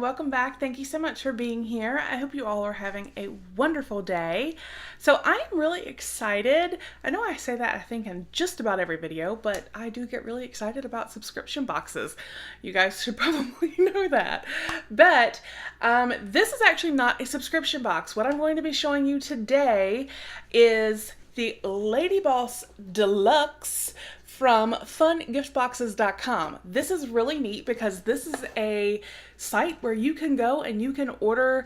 welcome back. Thank you so much for being here. I hope you all are having a wonderful day. So I'm really excited. I know I say that I think in just about every video, but I do get really excited about subscription boxes. You guys should probably know that. But this is actually not a subscription box. What I'm going to be showing you today is the Lady Boss Deluxe from fungiftboxes.com. This is really neat because this is a site where you can go and you can order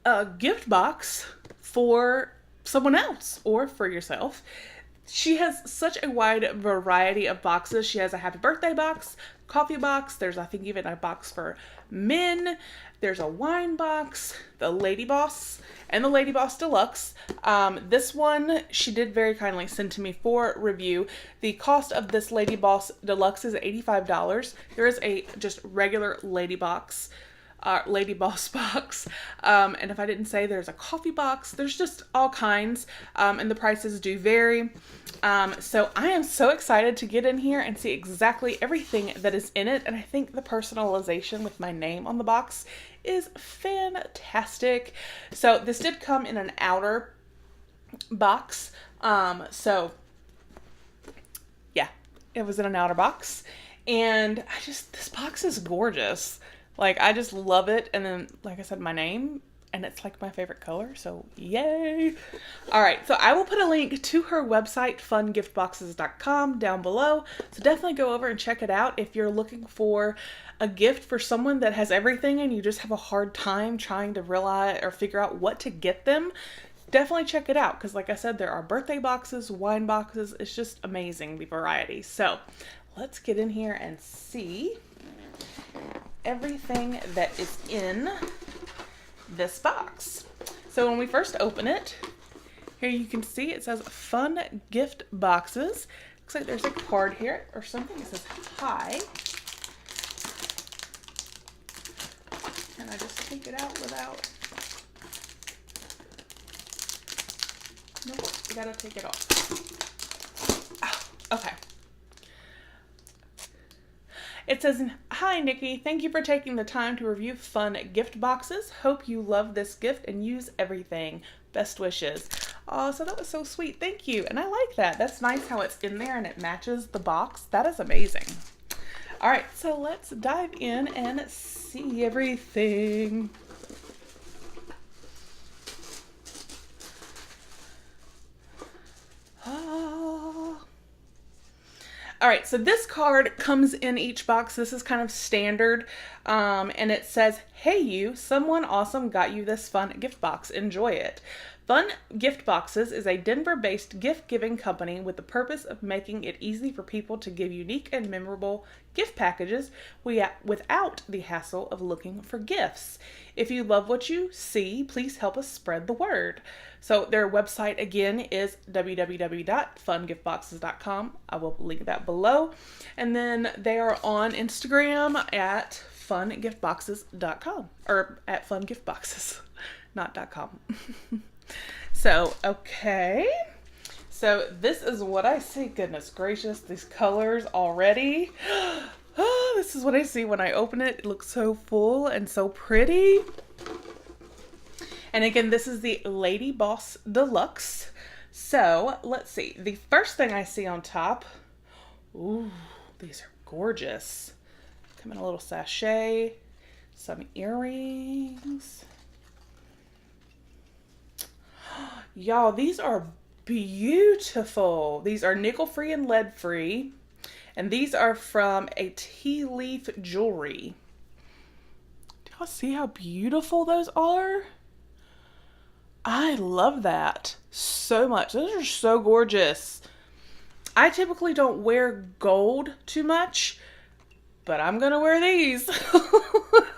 a gift box for someone else or for yourself. She has such a wide variety of boxes. She has a happy birthday box, coffee box. There's, I think, even a box for men. There's a wine box, the Lady Boss, and the Lady Boss Deluxe. This one she did very kindly send to me for review. The cost of this Lady Boss Deluxe is $85. There is a just regular Lady Boss box. And if I didn't say, there's a coffee box. There's just all kinds, and the prices do vary. So I am so excited to get in here and see exactly everything that is in it. And I think the personalization with my name on the box is fantastic. So this did come in an outer box. So yeah, it was in an outer box. And this box is gorgeous. Like, I just love it. And then, like I said, my name, and it's like my favorite color, so yay. All right, so I will put a link to her website, fungiftboxes.com, down below. So definitely go over and check it out if you're looking for a gift for someone that has everything and you just have a hard time trying to realize or figure out what to get them. Definitely check it out because, like I said, there are birthday boxes, wine boxes. It's just amazing, the variety. So let's get in here and see everything that is in this box. So when we first open it, here you can see it says Fun Gift Boxes. Looks like there's a card here or something. It says hi. And I just take it out without... Nope, you gotta take it off. Oh, okay. It says, "Hi Nikki, thank you for taking the time to review fun gift boxes. Hope you love this gift and use everything. Best wishes." Oh, so that was so sweet. Thank you. And I like that. That's nice how it's in there and it matches the box. That is amazing. All right, so let's dive in and see everything. All right, so this card comes in each box. This is kind of standard, and it says, "Hey you, someone awesome got you this fun gift box. Enjoy it." Fun Gift Boxes is a Denver-based gift-giving company with the purpose of making it easy for people to give unique and memorable gift packages without the hassle of looking for gifts. If you love what you see, please help us spread the word. So their website again is www.fungiftboxes.com. I will link that below. And then they are on Instagram at fungiftboxes.com or at fungiftboxes, not .com. So, okay. So this is what I see. Goodness gracious, these colors already. Oh, this is what I see when I open it. It looks so full and so pretty. And again, this is the Lady Boss Deluxe. So let's see. The first thing I see on top. Ooh, these are gorgeous. Come in a little sachet. Some earrings. Y'all, these are beautiful. These are nickel-free and lead-free. And these are from a tea leaf jewelry. Do y'all see how beautiful those are? I love that so much. Those are so gorgeous. I typically don't wear gold too much, but I'm gonna wear these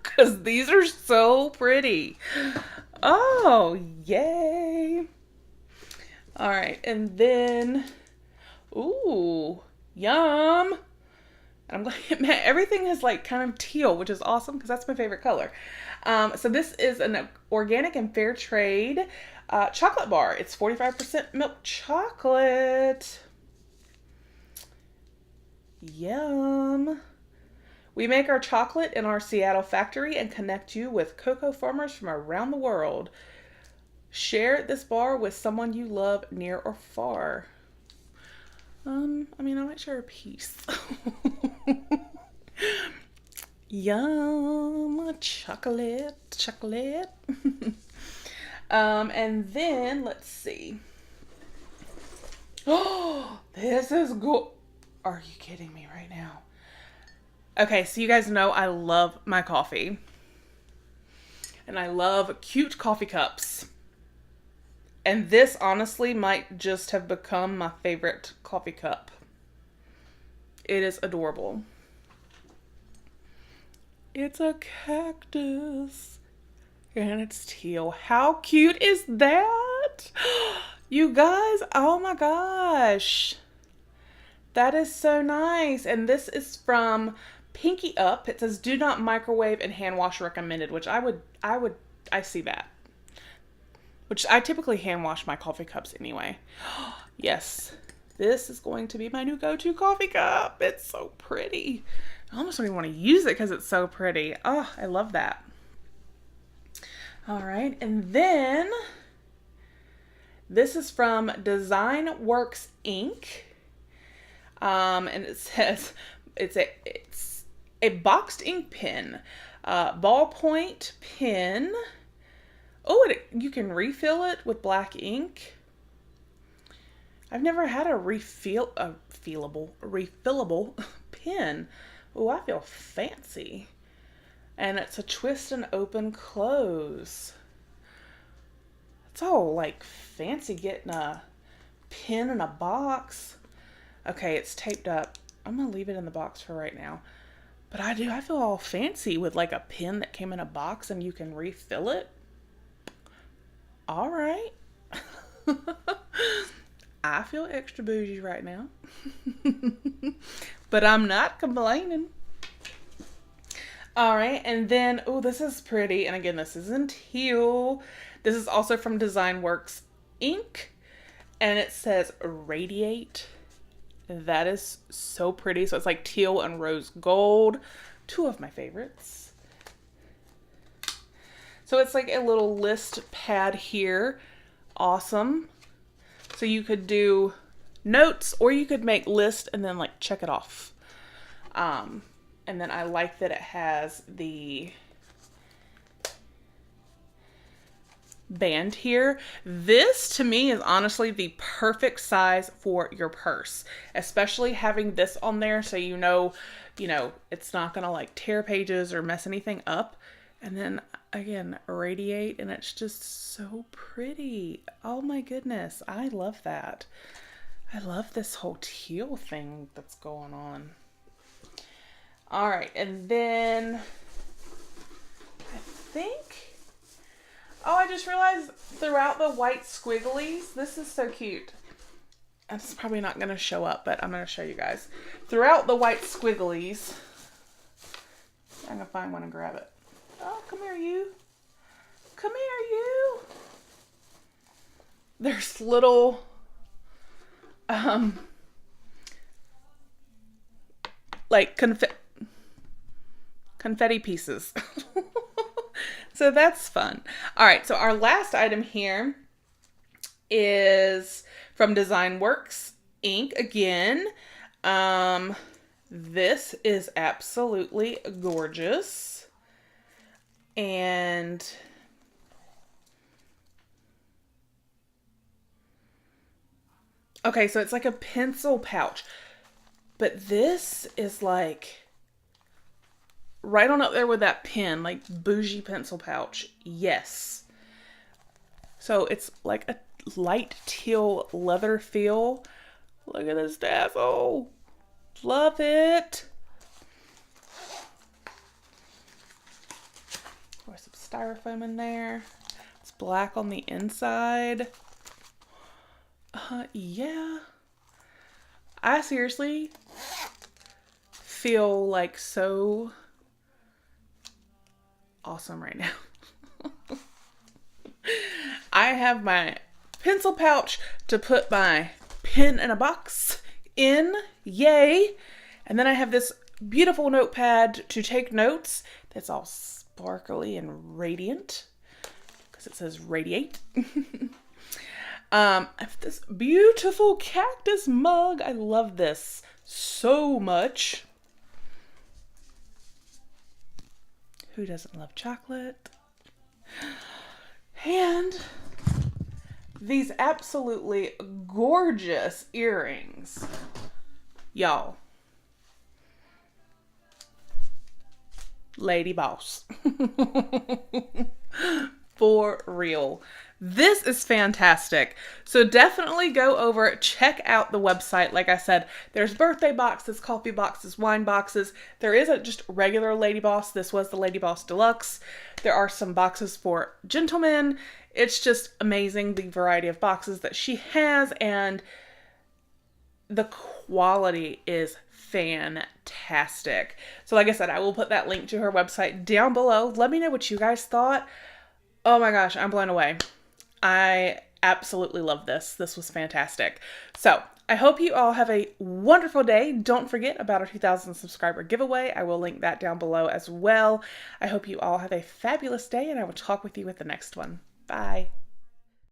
because these are so pretty. Oh, yay. All right, and then, ooh, yum. I'm glad everything is like kind of teal, which is awesome because that's my favorite color. So this is an organic and fair trade chocolate bar. It's 45% milk chocolate. Yum. We make our chocolate in our Seattle factory and connect you with cocoa farmers from around the world. Share this bar with someone you love near or far. I mean, I might share a piece. Yum, chocolate. And then let's see. Oh, this is good. Are you kidding me right now? Okay, so you guys know I love my coffee. And I love cute coffee cups. And this honestly might just have become my favorite coffee cup. It is adorable. It's a cactus. And it's teal. How cute is that? You guys, oh my gosh. That is so nice. And this is from Pinky Up. It says, do not microwave and hand wash recommended, which I see that. Which I typically hand wash my coffee cups anyway. Yes, this is going to be my new go-to coffee cup. It's so pretty. I almost don't even want to use it because it's so pretty. Oh, I love that. All right, and then this is from Design Works Inc. And it says it's a boxed ink pen, ballpoint pen. Oh, you can refill it with black ink. I've never had a refillable pen. Oh, I feel fancy. And it's a twist and open close. It's all like fancy getting a pen in a box. Okay, it's taped up. I'm gonna leave it in the box for right now. But I feel all fancy with like a pen that came in a box and you can refill it. All right. I feel extra bougie right now. But I'm not complaining. All right. And then, oh, this is pretty. And again, this is in teal. This is also from Design Works Inc. And it says Radiate. That is so pretty. So it's like teal and rose gold. Two of my favorites. So it's like a little list pad here. Awesome. So you could do notes or you could make list and then like check it off. And then I like that it has the band here. This to me is honestly the perfect size for your purse, especially having this on there so you know it's not gonna like tear pages or mess anything up. And then again, Radiate, and it's just so pretty. Oh my goodness, I love that. I love this whole teal thing that's going on. All right, and then I think, oh, I just realized throughout the white squigglies, this is so cute. And it's probably not going to show up, but I'm going to show you guys. Throughout the white squigglies, I'm going to find one and grab it. Oh, come here, you. Come here, you. There's little, like confetti pieces. So that's fun. All right, so our last item here is from Design Works Inc. again. This is absolutely gorgeous. And okay, so it's like a pencil pouch, but this is like right on up there with that pen, like bougie pencil pouch. Yes. So it's like a light teal leather feel. Look at this tassel. Love it. There's some styrofoam in there. It's black on the inside. Yeah. I seriously feel like so awesome right now. I have my pencil pouch to put my pen in a box in. Yay. And then I have this beautiful notepad to take notes. That's all sparkly and radiant because it says radiate. I have this beautiful cactus mug. I love this so much. Who doesn't love chocolate? And these absolutely gorgeous earrings. Y'all. Lady boss. For real. This is fantastic. So definitely go over, check out the website. Like I said, there's birthday boxes, coffee boxes, wine boxes. There isn't just regular Lady Boss. This was the Lady Boss Deluxe. There are some boxes for gentlemen. It's just amazing the variety of boxes that she has, and the quality is fantastic. So like I said, I will put that link to her website down below. Let me know what you guys thought. Oh my gosh, I'm blown away. I absolutely love this. This was fantastic. So I hope you all have a wonderful day. Don't forget about our 2,000 subscriber giveaway. I will link that down below as well. I hope you all have a fabulous day, and I will talk with you with the next one. Bye.